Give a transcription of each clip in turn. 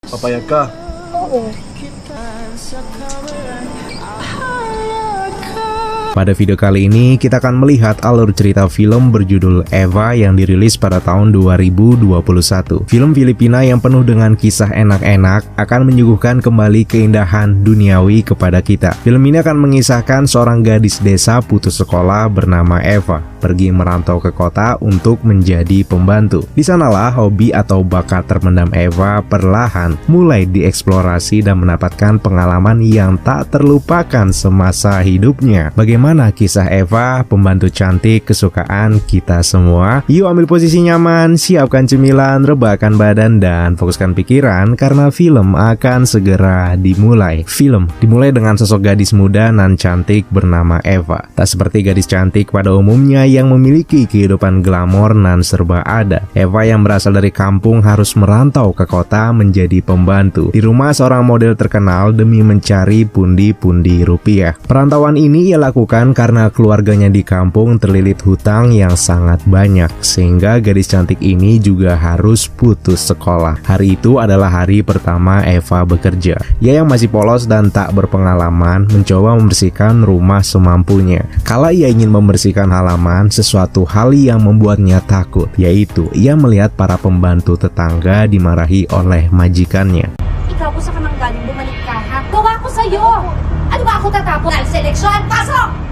Papayag ka. Oo. Pada video kali ini, kita akan melihat alur cerita film berjudul Eva yang dirilis pada tahun 2021. Film Filipina yang penuh dengan kisah enak-enak akan menyuguhkan kembali keindahan duniawi kepada kita. Film ini akan mengisahkan seorang gadis desa putus sekolah bernama Eva pergi merantau ke kota untuk menjadi pembantu. Di sanalah hobi atau bakat terpendam Eva perlahan mulai dieksplorasi dan mendapatkan pengalaman yang tak terlupakan semasa hidupnya. Bagaimana kisah Eva, pembantu cantik kesukaan kita semua? Yuk ambil posisi nyaman, siapkan cemilan, rebahkan badan, dan fokuskan pikiran karena film akan segera dimulai. Film dimulai dengan sosok gadis muda nan cantik bernama Eva. Tak seperti gadis cantik pada umumnya yang memiliki kehidupan glamor nan serba ada. Eva yang berasal dari kampung harus merantau ke kota menjadi pembantu di rumah seorang model terkenal demi mencari pundi-pundi rupiah. Perantauan ini ia lakukan karena keluarganya di kampung terlilit hutang yang sangat banyak, sehingga gadis cantik ini juga harus putus sekolah. Hari itu adalah hari pertama Eva bekerja. Ia yang masih polos dan tak berpengalaman mencoba membersihkan rumah semampunya. Kala ia ingin membersihkan halaman, sesuatu hal yang membuatnya takut, yaitu ia melihat para pembantu tetangga dimarahi oleh majikannya. Ikaw ko sa kanang galing, bumalik ka ha? Gawa ko sa'yo! Ano ba ako tatapos? Seleksyon, pasok!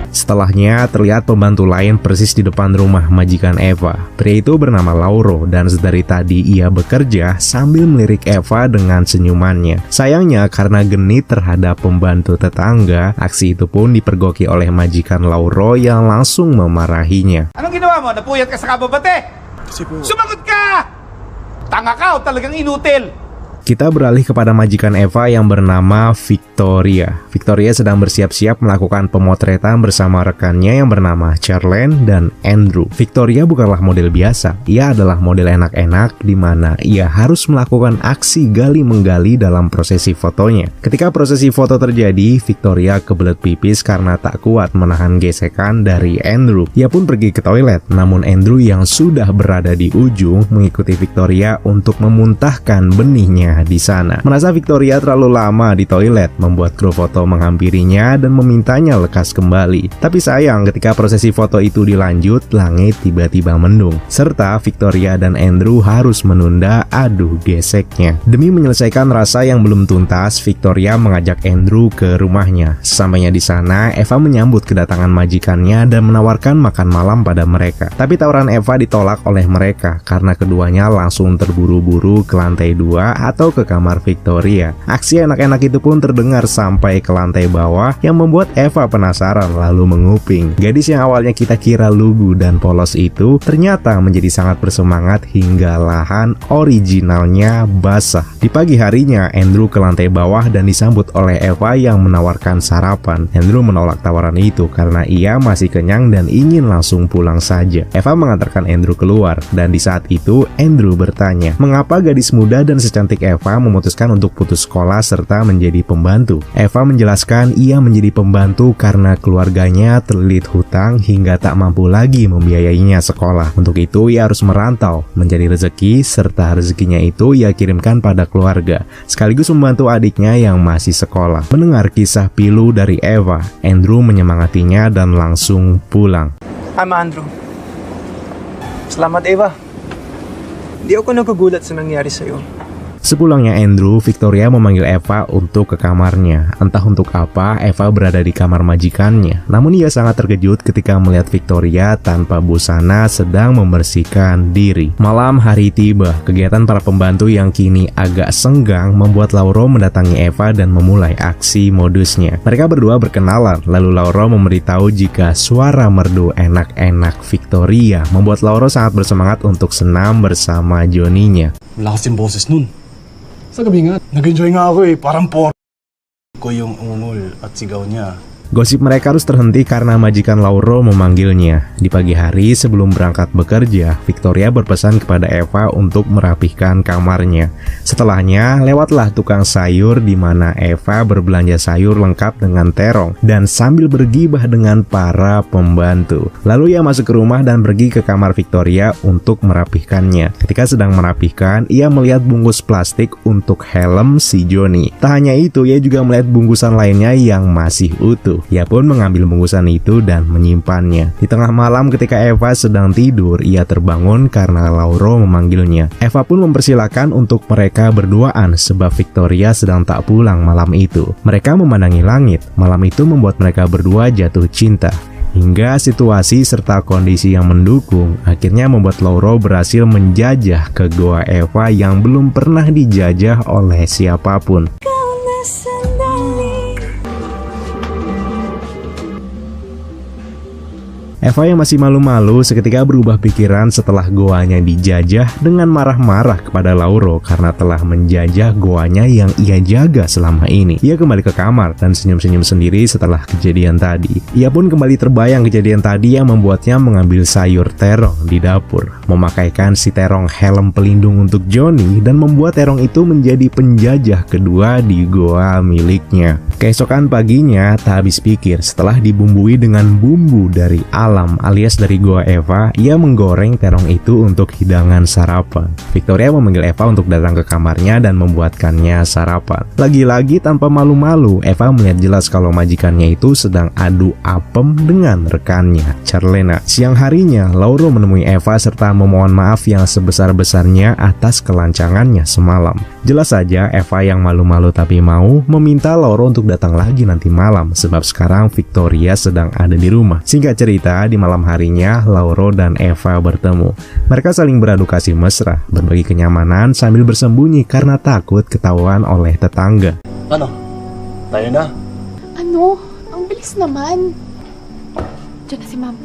Setelahnya terlihat pembantu lain persis di depan rumah majikan Eva. Pria itu bernama Lauro dan sedari tadi ia bekerja sambil melirik Eva dengan senyumannya. Sayangnya karena genit terhadap pembantu tetangga, aksi itu pun dipergoki oleh majikan Lauro yang langsung memarahinya. Anong ginawa mo? Napuyat ka sa kababate? Kasi po, Sumagot ka! Tanga ka o talagang inutil? Kita beralih kepada majikan Eva yang bernama Victoria. Victoria sedang bersiap-siap melakukan pemotretan bersama rekannya yang bernama Charlene dan Andrew. Victoria bukanlah model biasa, ia adalah model enak-enak di mana ia harus melakukan aksi gali-menggali dalam prosesi fotonya. Ketika prosesi foto terjadi, Victoria kebelet pipis karena tak kuat menahan gesekan dari Andrew. Ia pun pergi ke toilet, namun Andrew yang sudah berada di ujung mengikuti Victoria untuk memuntahkan benihnya di sana. Merasa Victoria terlalu lama di toilet, membuat kru foto menghampirinya dan memintanya lekas kembali. Tapi sayang, ketika prosesi foto itu dilanjut, langit tiba-tiba mendung, serta Victoria dan Andrew harus menunda adu geseknya. Demi menyelesaikan rasa yang belum tuntas, Victoria mengajak Andrew ke rumahnya. Sesampainya di sana, Eva menyambut kedatangan majikannya dan menawarkan makan malam pada mereka. Tapi tawaran Eva ditolak oleh mereka karena keduanya langsung terburu-buru ke lantai 2 atau ke kamar Victoria. Aksi enak-enak itu pun terdengar sampai ke lantai bawah yang membuat Eva penasaran lalu menguping. Gadis yang awalnya kita kira lugu dan polos itu ternyata menjadi sangat bersemangat hingga lahan originalnya basah. Di pagi harinya, Andrew ke lantai bawah dan disambut oleh Eva yang menawarkan sarapan. Andrew menolak tawaran itu karena ia masih kenyang dan ingin langsung pulang saja. Eva mengantarkan Andrew keluar dan di saat itu Andrew bertanya, mengapa gadis muda dan secantik Eva memutuskan untuk putus sekolah serta menjadi pembantu. Eva menjelaskan ia menjadi pembantu karena keluarganya terlilit hutang hingga tak mampu lagi membiayainya sekolah. Untuk itu ia harus merantau, mencari rezeki, serta rezekinya itu ia kirimkan pada keluarga, sekaligus membantu adiknya yang masih sekolah. Mendengar kisah pilu dari Eva, Andrew menyemangatinya dan langsung pulang. I'm Andrew. Salamat, Eva. Di ako nagugulat sa nangyari sa'yo. Sepulangnya Andrew, Victoria memanggil Eva untuk ke kamarnya. Entah untuk apa Eva berada di kamar majikannya. Namun ia sangat terkejut ketika melihat Victoria tanpa busana sedang membersihkan diri. Malam hari tiba. Kegiatan para pembantu yang kini agak senggang membuat Lauro mendatangi Eva dan memulai aksi modusnya. Mereka berdua berkenalan. Lalu Lauro memberitahu jika suara merdu enak-enak Victoria membuat Lauro sangat bersemangat untuk senam bersama Johnny-nya. lakas yung boses nun. Sa gabi nga, nag-enjoy nga ako eh. Parang ko yung ungol at sigaw niya. Gosip mereka harus terhenti karena majikan Lauro memanggilnya. Di pagi hari sebelum berangkat bekerja, Victoria berpesan kepada Eva untuk merapihkan kamarnya. Setelahnya, lewatlah tukang sayur di mana Eva berbelanja sayur lengkap dengan terong dan sambil bergibah dengan para pembantu. Lalu ia masuk ke rumah dan pergi ke kamar Victoria untuk merapihkannya. Ketika sedang merapihkan, ia melihat bungkus plastik untuk helm si Johnny. Tak hanya itu, ia juga melihat bungkusan lainnya yang masih utuh. Ia pun mengambil bungkusan itu dan menyimpannya. Di tengah malam ketika Eva sedang tidur, ia terbangun karena Lauro memanggilnya. Eva pun mempersilahkan untuk mereka berduaan sebab Victoria sedang tak pulang malam itu. Mereka memandangi langit. Malam itu membuat mereka berdua jatuh cinta. Hingga situasi serta kondisi yang mendukung akhirnya membuat Lauro berhasil menjajah ke goa Eva yang belum pernah dijajah oleh siapapun. Eva yang masih malu-malu seketika berubah pikiran setelah goanya dijajah dengan marah-marah kepada Lauro karena telah menjajah goanya yang ia jaga selama ini. Ia kembali ke kamar dan senyum-senyum sendiri setelah kejadian tadi. Ia pun kembali terbayang kejadian tadi yang membuatnya mengambil sayur terong di dapur, memakaikan si terong helm pelindung untuk Johnny dan membuat terong itu menjadi penjajah kedua di goa miliknya. Keesokan paginya tak habis pikir setelah dibumbui dengan bumbu dari alam alias dari goa Eva, ia menggoreng terong itu untuk hidangan sarapan. Victoria memanggil Eva untuk datang ke kamarnya dan membuatkannya sarapan. Lagi-lagi tanpa malu-malu, Eva melihat jelas kalau majikannya itu sedang adu apem dengan rekannya, Charlena. Siang harinya, Lauro menemui Eva serta memohon maaf yang sebesar-besarnya atas kelancangannya semalam. Jelas saja Eva yang malu-malu tapi mau meminta Lauro untuk datang lagi nanti malam sebab sekarang Victoria sedang ada di rumah. Singkat cerita, di malam harinya Lauro dan Eva bertemu. Mereka saling beradu kasih mesra, berbagi kenyamanan sambil bersembunyi karena takut ketahuan oleh tetangga. Ano? Tayo na? Ano? Ang bilis naman. Diyan na si Ma'am.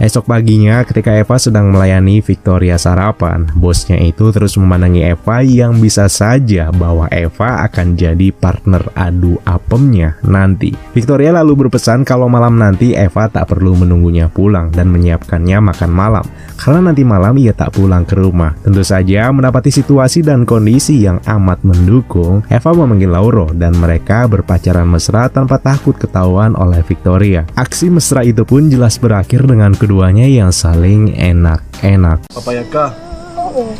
Esok paginya ketika Eva sedang melayani Victoria sarapan, bosnya itu terus memandangi Eva yang bisa saja bahwa Eva akan jadi partner adu apemnya nanti. Victoria lalu berpesan kalau malam nanti Eva tak perlu menunggunya pulang dan menyiapkannya makan malam, karena nanti malam ia tak pulang ke rumah. Tentu saja mendapati situasi dan kondisi yang amat mendukung, Eva memanggil Lauro dan mereka berpacaran mesra tanpa takut ketahuan oleh Victoria. Aksi mesra itu pun jelas berakhir dengan keduanya yang saling enak-enak. Papayag ka? Oo.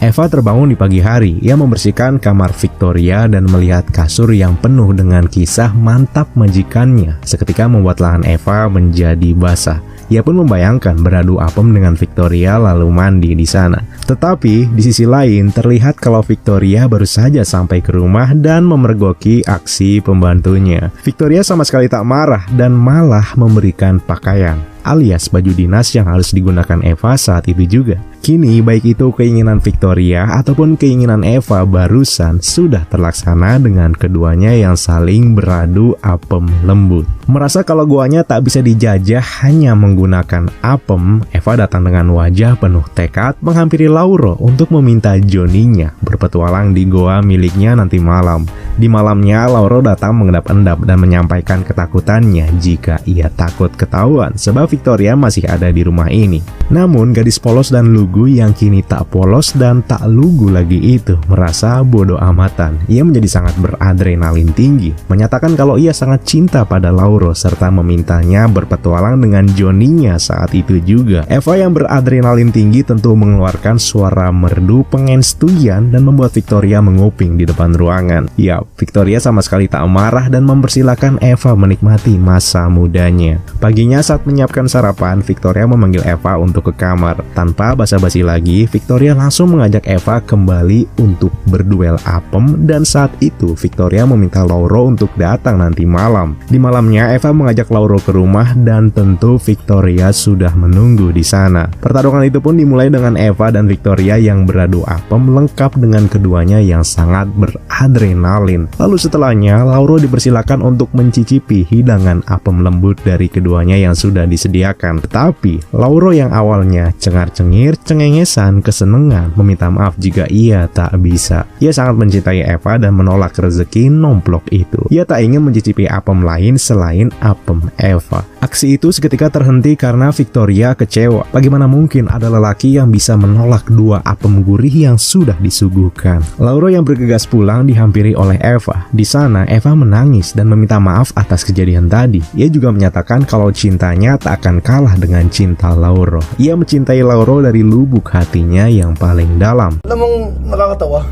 Eva terbangun di pagi hari. Ia membersihkan kamar Victoria dan melihat kasur yang penuh dengan kisah mantap majikannya. Seketika membuat lahan Eva menjadi basah. Ia pun membayangkan beradu apem dengan Victoria lalu mandi di sana. Tetapi di sisi lain terlihat kalau Victoria baru saja sampai ke rumah dan memergoki aksi pembantunya. Victoria sama sekali tak marah dan malah memberikan pakaian alias baju dinas yang harus digunakan Eva saat itu juga. Kini baik itu keinginan Victoria ataupun keinginan Eva barusan sudah terlaksana dengan keduanya yang saling beradu apem lembut. Merasa kalau goanya tak bisa dijajah hanya menggunakan apem, Eva datang dengan wajah penuh tekad menghampiri Lauro untuk meminta Johnny-nya berpetualang di goa miliknya nanti malam. Di malamnya Lauro datang mengendap-endap dan menyampaikan ketakutannya jika ia takut ketahuan sebab Victoria masih ada di rumah ini. Namun gadis polos dan lugu yang kini tak polos dan tak lugu lagi itu merasa bodoh amatan. Ia menjadi sangat beradrenalin tinggi, menyatakan kalau ia sangat cinta pada Lauro serta memintanya berpetualang dengan Johnny-nya saat itu juga. Eva yang beradrenalin tinggi tentu mengeluarkan suara merdu pengenstuyan dan membuat Victoria menguping di depan ruangan. Ya, Victoria sama sekali tak marah dan mempersilahkan Eva menikmati masa mudanya. Paginya saat menyiapkan sarapan, Victoria memanggil Eva untuk ke kamar. Tanpa basa-basi lagi, Victoria langsung mengajak Eva kembali untuk berduel apem dan saat itu Victoria meminta Lauro untuk datang nanti malam. Di malamnya Eva mengajak Lauro ke rumah dan tentu Victoria sudah menunggu di sana. Pertarungan itu pun dimulai dengan Eva dan Victoria yang beradu apem lengkap dengan keduanya yang sangat beradrenalin. Lalu setelahnya Lauro dipersilakan untuk mencicipi hidangan apem lembut dari keduanya yang sudah disediakan disediakan. Tetapi Lauro yang awalnya cengar-cengir, cengengesan, kesenengan, meminta maaf jika ia tak bisa. Ia sangat mencintai Eva dan menolak rezeki nomplok itu. Ia tak ingin mencicipi apem lain selain apem Eva. Aksi itu seketika terhenti karena Victoria kecewa. Bagaimana mungkin ada lelaki yang bisa menolak dua apem gurih yang sudah disuguhkan? Lauro yang bergegas pulang dihampiri oleh Eva. Di sana Eva menangis dan meminta maaf atas kejadian tadi. Ia juga menyatakan kalau cintanya tak akan kalah dengan cinta Lauro. Ia mencintai Lauro dari lubuk hatinya yang paling dalam. Alam mong nakakatawa.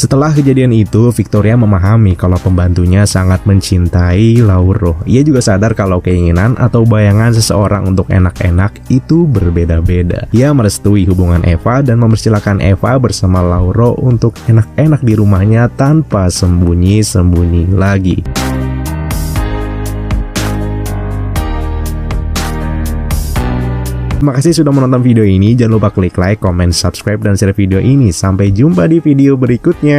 Setelah kejadian itu, Victoria memahami kalau pembantunya sangat mencintai Lauro. Ia juga sadar kalau keinginan atau bayangan seseorang untuk enak-enak itu berbeda-beda. Ia merestui hubungan Eva dan mempersilahkan Eva bersama Lauro untuk enak-enak di rumahnya tanpa sembunyi-sembunyi lagi. Terima kasih sudah menonton video ini. Jangan lupa klik like, comment, subscribe, dan share video ini. Sampai jumpa di video berikutnya.